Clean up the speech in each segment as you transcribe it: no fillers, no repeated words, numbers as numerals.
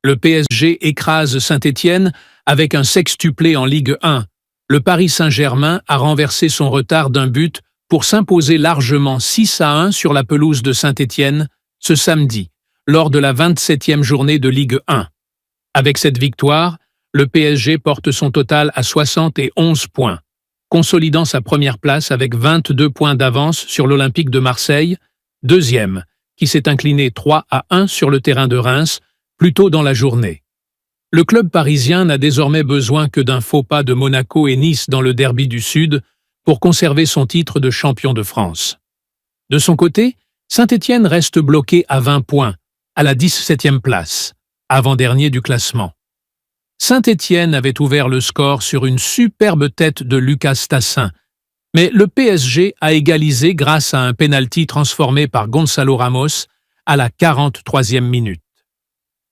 Le PSG écrase Saint-Étienne avec un sextuplé en Ligue 1. Le Paris Saint-Germain a renversé son retard d'un but pour s'imposer largement 6-1 sur la pelouse de Saint-Étienne ce samedi, lors de la 27e journée de Ligue 1. Avec cette victoire, le PSG porte son total à 71 points, consolidant sa première place avec 22 points d'avance sur l'Olympique de Marseille, deuxième, qui s'est incliné 3-1 sur le terrain de Reims plus tôt dans la journée. Le club parisien n'a désormais besoin que d'un faux pas de Monaco et Nice dans le derby du Sud pour conserver son titre de champion de France. De son côté, Saint-Étienne reste bloqué à 20 points, à la 17e place, avant-dernier du classement. Saint-Étienne avait ouvert le score sur une superbe tête de Lucas Tassin, mais le PSG a égalisé grâce à un pénalty transformé par Gonzalo Ramos à la 43e minute.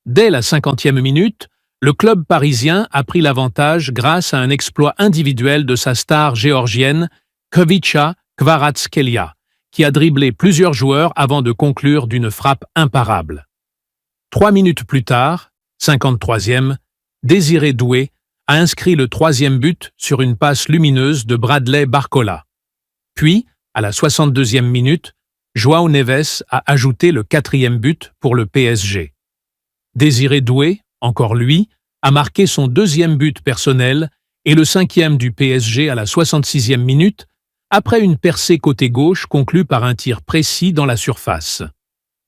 Dès la 50e minute, le club parisien a pris l'avantage grâce à un exploit individuel de sa star géorgienne, Khvicha Kvaratskhelia, qui a dribblé plusieurs joueurs avant de conclure d'une frappe imparable. 3 minutes plus tard, 53e, Désiré Doué a inscrit le 3e but sur une passe lumineuse de Bradley Barcola. Puis, à la 62e minute, João Neves a ajouté le 4e but pour le PSG. Désiré Doué, encore lui, a marqué son 2e but personnel et le 5e du PSG à la 66e minute, après une percée côté gauche conclue par un tir précis dans la surface.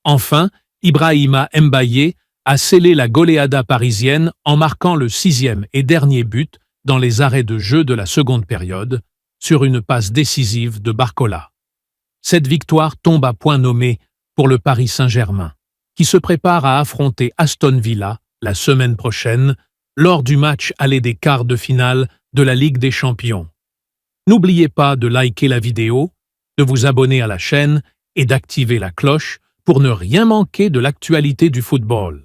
Enfin, Ibrahima Mbaye a scellé la goleada parisienne en marquant le 6e et dernier but dans les arrêts de jeu de la seconde période, sur une passe décisive de Barcola. Cette victoire tombe à point nommé pour le Paris Saint-Germain, qui se prépare à affronter Aston Villa la semaine prochaine lors du match aller des quarts de finale de la Ligue des Champions. N'oubliez pas de liker la vidéo, de vous abonner à la chaîne et d'activer la cloche pour ne rien manquer de l'actualité du football.